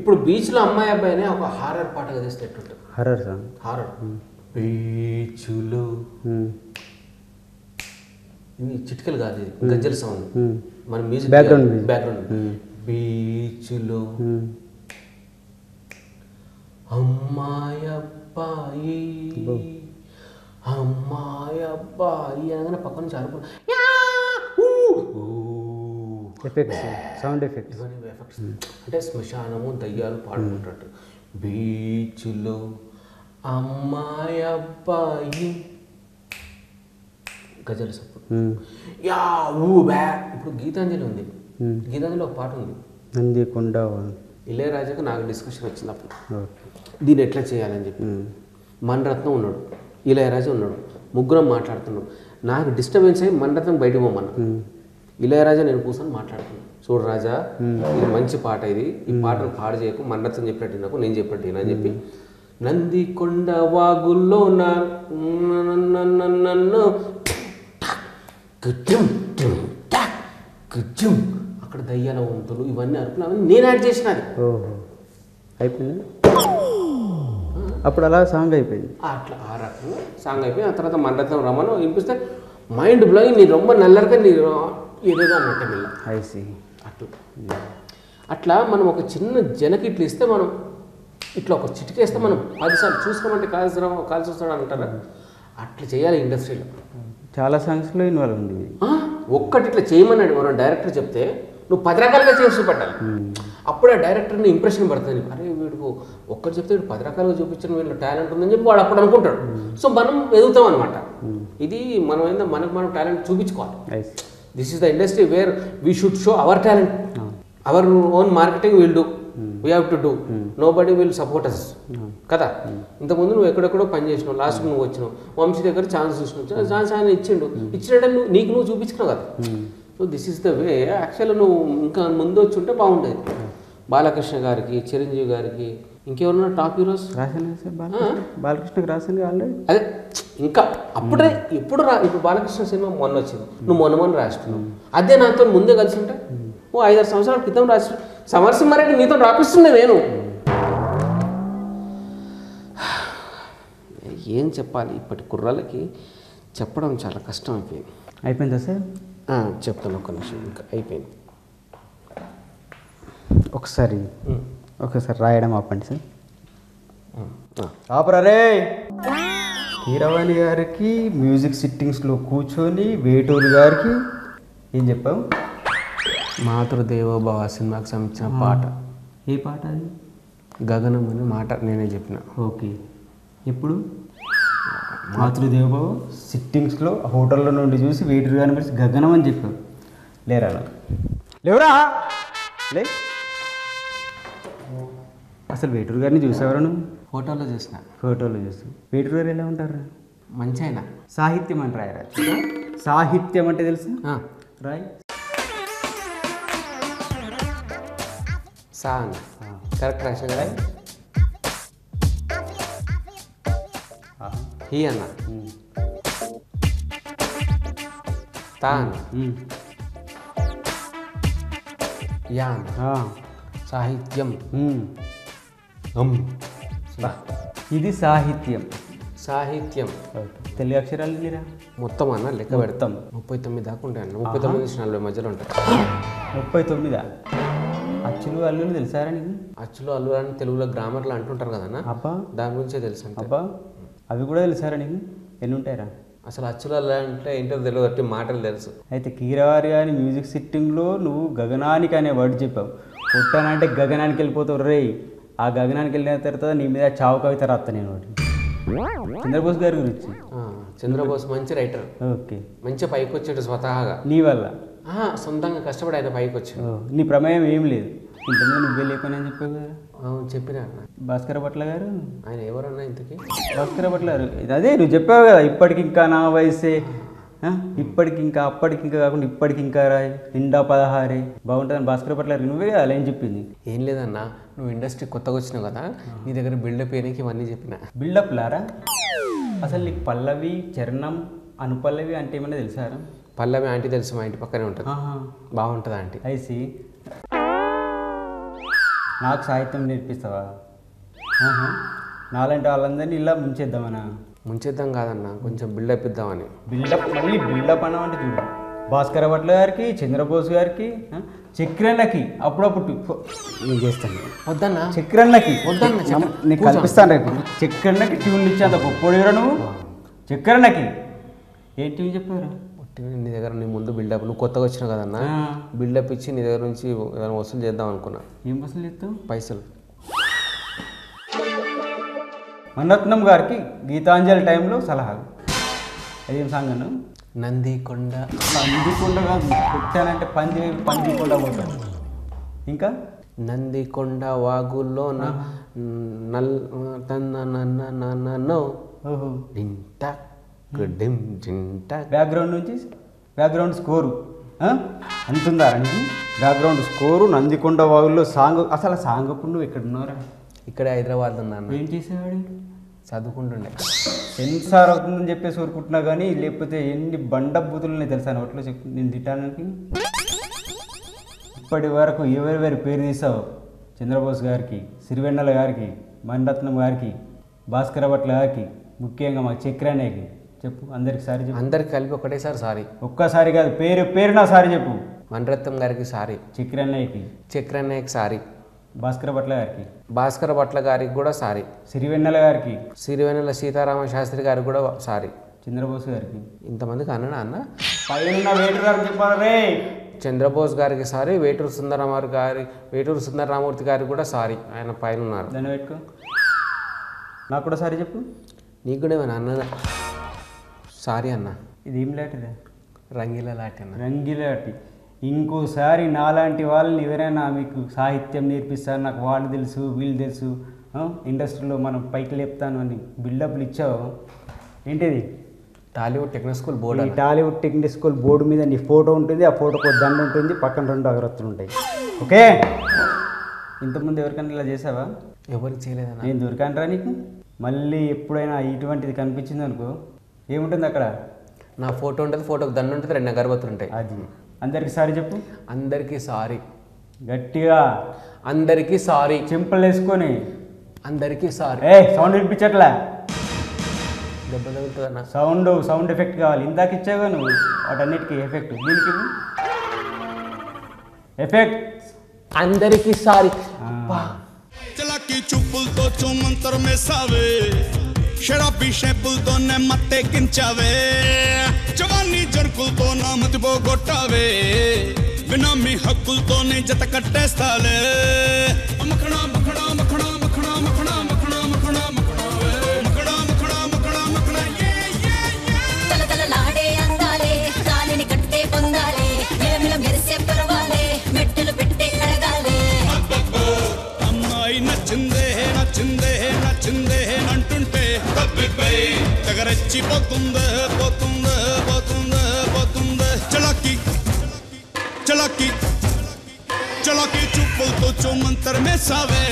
ఇప్పుడు బీచ్లో అమ్మాయి అబ్బాయినే ఒక హారర్ పాటగా తీస్తే ఎట్టుంటుంది? Horror song. హారర్ బీచ్లో ఇవి చిటికలు కాదు, ఇది గజ్జల సౌండ్. మన మ్యూజిక్ బ్యాక్గ్రౌండ్ బీచ్లో అమ్మాయి అబ్బాయి అమ్మాయి అబ్బాయి అనగానే పక్క నుంచి అరుపు, ఎఫెక్ట్స్, సౌండ్ ఎఫెక్ట్స్. ఇవన్నీ ఎఫెక్ట్స్. అంటే శ్మశానము దయ్యాలు పాడుకుంటాడు. బీచ్లో అమ్మాయి అబ్బాయి గజల సప్పుడు యా ఊ బ్యా. ఇప్పుడు గీతాంజలి ఉంది, గీతాంజలి ఒక పాట ఉంది, నంది కొండ. ఇళయరాజాకు నాకు డిస్కషన్ వచ్చింది అప్పుడు, దీన్ని ఎట్లా చేయాలని చెప్పి. మణరత్నం ఉన్నాడు, ఇళయరాజా ఉన్నాడు, ముగ్గురం మాట్లాడుతున్నాం. నాకు డిస్టర్బెన్స్ అయ్యి మణరత్నం బయటకు పోమన్నా. ఇళయరాజా నేను కూర్చొని మాట్లాడుతున్నాను. చూడు రాజా, ఇది మంచి పాట, ఇది ఈ పాటను పాడు చేయకు, మణరత్నం చెప్పినట్టు నాకు, నేను చెప్పినట్టు అని చెప్పి నంది కొండ వాగుల్లో నన్ను అక్కడ దయ్యాల వంతులు ఇవన్నీ అరుపులు అవన్నీ నేను యాడ్ చేసినది. ఓహో, అయిపోయింది అప్పుడు, అలా సాంగ్ అయిపోయింది. అట్లా ఆ రకంగా సాంగ్ అయిపోయి ఆ తర్వాత మణరత్నం రమణ వినిపిస్తే మైండ్ బ్లోయింగ్. నీ రొమ్మ నల్లరిగా నీ ఏదేదో అన్నట్టే మిల్ల ఐసి అట్లా మనం ఒక చిన్న జనకి ఇట్లా ఇస్తే, మనం ఇట్లా ఒక చిటికేస్తే మనం 10 సార్లు చూసుకోమంటే కాల్సి వస్తాడు అంటారా, అట్లా చేయాలి ఇండస్ట్రీలో. చాలా సాంగ్స్లో ఇన్వాల్వ్ ఉంది. ఒక్కటి ఇట్లా చేయమన్నాడు మనం డైరెక్టర్ చెప్తే, నువ్వు 10 రకాలుగా చేసి చూపెట్టాలి. అప్పుడే డైరెక్టర్ని ఇంప్రెషన్ పడుతుంది. అరే వీడికి ఒక్కటి చెప్తే వీడు 10 రకాలుగా చూపించిన వీళ్ళు టాలెంట్ ఉందని చెప్పి వాడు అప్పుడు అనుకుంటాడు. సో మనం ఎదుగుతాం అనమాట. ఇది మనం ఏందో మనకు మనం టాలెంట్ చూపించుకోవాలి. This is the industry where we should show our talent, our own marketing will do, we have to do, nobody will support us కదా. ఇంతకుముందు నువ్వు ఎక్కడెక్కడో పని చేసినావు, లాస్ట్కి నువ్వు వచ్చినావు, వంశీ దగ్గర ఛాన్స్ చూసినావు, ఛాన్స్ ఆయన ఇచ్చినట్టు నీకు నువ్వు చూపించుకున్నావు కదా. So this is the way. యాక్చువల్గా నువ్వు ఇంకా ముందు వచ్చి ఉంటే బాగుండేది. బాలకృష్ణ గారికి, చిరంజీవి గారికి, ఇంకెవరన్నా టాప్ హీరోస్ రాశాను సార్. బాలకృష్ణకి రాశాను ఆల్రెడీ. అదే ఇంకా అప్పుడే ఇప్పుడు బాలకృష్ణ సినిమా మొన్న వచ్చింది, నువ్వు మొన్న రాస్తున్నావు. అదే నాతో ముందే కలిసి ఉంటే ఓ 5-6 సంవత్సరాల క్రితం రాసి సమరసింహారెడ్డి నీతో రాపిస్తుండే నేను. ఏం చెప్పాలి, ఇప్పటి కుర్రాళ్ళకి చెప్పడం చాలా కష్టం అయిపోయింది. అయిపోయిందా సార్? చెప్తాను ఒక్క నిమిషం. ఇంకా అయిపోయింది. ఒకసారి రాయడం ఆపండి సార్. ఆపరే. కీరవాణి గారికి మ్యూజిక్ సిట్టింగ్స్లో కూర్చొని వేటూరు గారికి ఏం చెప్పావు? మాతృదేవోభవ సినిమాకి సంబంధించిన పాట. ఏ పాట అది? గగనం అనే మాట నేనే చెప్పిన. ఓకే. ఎప్పుడు? మాతృదేవోభవ సిట్టింగ్స్లో హోటల్లో నుండి చూసి వేటూరు గారిని పిలిచి గగనం అని చెప్పావు. లేవరా లే. అసలు వేటూరు గారిని చూసావరా నువ్వు? ఫోటోలో చూసిన. ఫోటోలో చూసి వేటూరు గారు ఎలా ఉంటారు? మంచి ఆయన. సాహిత్యం అని రాయరా. సాహిత్యం అంటే తెలుసు రాయ్. సాంగ్ కరెక్ట్ రాసిన కదా. హీ అన్న తాన్ యా సాహిత్యం. ఇది సాహిత్యం. సాహిత్యం తెలుగు అక్షరాలు మీరా మొత్తం అన్న లెక్క పెడతాం. 39 దాకా ఉంటాయి అన్న. 39 నుంచి 40 మధ్యలో ఉంటాయి. 39 అచ్చులు అల్లులు తెలుసారా నీకు? అచ్చులు అల్లులు అని తెలుగులో గ్రామర్లు అంటుంటారు కదన్నా. అబ్బా, దాని గురించే తెలుసు. అబ్బా, అవి కూడా తెలుసారా నీకు? ఎన్ని ఉంటాయరా? అసలు అచ్చులు అల్లు అంటే ఏంటో తెలియదు, అంటే మాటలు తెలుసు. అయితే కీరవారి గారి మ్యూజిక్ సిట్టింగ్లో నువ్వు గగనానికి అనే వర్డ్ చెప్పావు. పుట్టానంటే గగనానికి వెళ్ళిపోతావు రే. ఆ గగనానికి వెళ్ళిన తర్వాత నీ మీద చావు కవిత రాస్తా నేను ఒకటి. చంద్రబోస్ గారి గురించి. చంద్రబోస్ మంచి రైటర్. ఓకే. మంచి పైకి వచ్చాడు స్వతహాగా. నీ వల్ల సొంతంగా కష్టపడి ఆయన పైకి వచ్చాడు. నీ ప్రమేయం ఏం లేదు. ఇంతకుముందు నువ్వే లేకొని అని చెప్పావు కదా. చెప్పిన భాస్కర భట్ల గారు. ఆయన ఎవరన్నా ఇంతకీ? భాస్కర భట్ల గారు. అదే నువ్వు చెప్పావు కదా, ఇప్పటికి ఇంకా నా వయసే, ఇప్పటికి ఇంకా అప్పటికి ఇంకా కాకుండా ఇప్పటికి ఇంకా రాయి, నిండా 16 బాగుంటుందని భాస్కర భట్ల గారు నువ్వే కదా అలా ఏం చెప్పింది. ఏం లేదన్నా, నువ్వు ఇండస్ట్రీ కొత్తగా వచ్చినావు కదా, నీ దగ్గర బిల్డప్ ఏనికి ఇవన్నీ చెప్పిన. బిల్డప్ లారా? అసలు నీకు పల్లవి, చరణం, అనుపల్లవి అంటే ఏమన్నా తెలుసారా? పల్లవి ఆంటీ తెలుసు, మా ఇంటి పక్కనే ఉంటుంది. బాగుంటుంది ఆంటీ. ఐసి నాకు సాహిత్యం నేర్పిస్తావా? నాలాంటి వాళ్ళందరినీ ఇలా ముంచేద్దామనా? ముంచేద్దాం కాదన్న, కొంచెం బిల్డప్ ఇద్దామని. బిల్డప్ మళ్ళీ బిల్డప్ అన్నమాట చూడు. భాస్కర భట్ల గారికి, చంద్రబోస్ గారికి, చక్రన్నకి అప్పుడప్పుడు నేను చేస్తాను. వద్దన్న చక్రన్నకి వద్దన్న, నేను కల్పిస్తాను రేపు. చక్రన్నకి ట్యూన్లు ఇచ్చేంత గొప్పడిరా నువ్వు. చక్రన్నకి ఏం ట్యూన్ చెప్పారా? నీ దగ్గర నీ ముందు బిల్డప్, నువ్వు కొత్తగా వచ్చినావు కదన్నా, బిల్డప్ ఇచ్చి నీ దగ్గర నుంచి ఏదైనా వసూలు చేద్దాం అనుకున్నా. ఏం వసూలు చేస్తావు? పైసలు. మణరత్నం గారికి గీతాంజలి టైంలో సలహాలు. అదేం సాంగ్ అన్న? నందికొండ. నందికొండ కాదు, పుట్టానంటే పందికొండ పోతాను. ఇంకా నందికొండ వాగుల్లో బ్యాక్గ్రౌండ్ నుంచి బ్యాక్గ్రౌండ్ స్కోరు అంతుందా నీకు? బ్యాక్గ్రౌండ్ స్కోరు నందికొండ వాగుల్లో సాంగ్. అసలు సాంగ్ అప్పుడు నువ్వు ఎక్కడ ఉన్నారా? ఇక్కడే హైదరాబాద్ ఉన్నాను. ఏం చేసేవాడు? చదువుకుంటుండే. సెన్సార్ అవుతుందని చెప్పేసి ఊరుకుంటున్నా కానీ లేకపోతే ఎన్ని బండ బూతులని తెలుసా నోట్లో చెప్పి నేను తిట్టానికి. ఇప్పటి వరకు ఎవరెవరి పేరు తీసావు? చంద్రబోస్ గారికి, సిరివెన్నెల గారికి, మణరత్నం గారికి, భాస్కర భట్ల గారికి, ముఖ్యంగా మా చక్రన్నయ్యకి చెప్పు. అందరికి సారీ చెప్పు. అందరికి కలిపి ఒకటేసారి సారీ. ఒక్కసారి కాదు, పేరున సారీ చెప్పు. మణరత్నం గారికి సారీ, చక్రన్నయ్యకి సారీ, భాస్కర భట్ల గారికి, భాస్కర భట్ల గారికి కూడా సారీ, సిరివెన్నెల గారికి, సిరివెన్నెల సీతారామ శాస్త్రి గారికి కూడా సారీ, చంద్రబోస్ గారికి. ఇంతమందికి అన్నా అన్న పైన వేటర్ గారికి చెప్పాలి రే. చంద్రబోస్ గారికి సారీ, వేటూరు సుందరరామూర్తి గారికి కూడా సారీ, ఆయన పైన ఉన్నారు. దాన్ని పెట్టుకో. నాకు కూడా సారీ చెప్పు. నీకు కూడా ఏమైనా అన్న సారీ అన్న. ఇది ఏం లాంటిదే? రంగీల లాంటి అన్న. రంగీలాటి. ఇంకోసారి నాలాంటి వాళ్ళని ఎవరైనా మీకు సాహిత్యం నేర్పిస్తారు, నాకు వాళ్ళు తెలుసు వీళ్ళు తెలుసు, ఇండస్ట్రీలో మనం పైకి లేపుతాను అని బిల్డప్లు ఇచ్చావు. ఏంటిది? Tollywood technical school board. Tollywood technical school board మీద నీ ఫోటో ఉంటుంది, ఆ ఫోటోకు దండ ఉంటుంది, పక్కన 2 అగరత్తులు ఉంటాయి. ఓకే, ఇంతకుముందు ఎవరికైనా ఇలా చేసావా? ఎవరికి చేయలేదన్నా. నేను దొరికానరా నీకు? మళ్ళీ ఎప్పుడైనా ఇటువంటిది కనిపించింది అనుకో, ఏముంటుంది అక్కడ? నా ఫోటో ఉంటుంది, ఫోటోకి దండ ఉంటుంది, 2 అగరబత్తులు ఉంటాయి. అది. అందరికి సారీ చెప్పు. అందరికీ సారీ. గట్టిగా. అందరికీ సారీ. చింపలు వేసుకొని అందరికీ సారీ. సౌండ్ వినిపించట్లా? దెబ్బ తగులుతుందన్న. సౌండ్ ఎఫెక్ట్ కావాలి. ఇందాక ఇచ్చావుగా నువ్వు వాటన్నిటికీ ఎఫెక్ట్. దీనికి ఎఫెక్ట్. అందరికీ సారీ. చలాకి చూపులతో చూమంతరం మేసావే, షరాబీ షేపులతో మత్తే కించావే, జవానీ జరుకులతో నా మతి పోగొట్టావే, వినామీ హక్కులతోనే జత కట్టేస్తాలే. మఖడా మఖడా మఖడా మఖడా మఖడా మఖడా మఖడా మఖడా మఖడా మఖడా మఖడా తలతలలాడే అందాలే, గాలిని కట్టే పొందాలే, మిలమిల మెరిసే పర్వాలే, మెట్టులు పెట్టి అడగాలే. అమ్మాయి నచ్చిందే నచ్చిందే నచ్చిందే అంటుంటే తెగరెచ్చి పోతుందే పోతుందే పోతుందే పోతుందే. చలాకి చలాకి చలాకి చూపులతో చూమంతర్ మేసావే.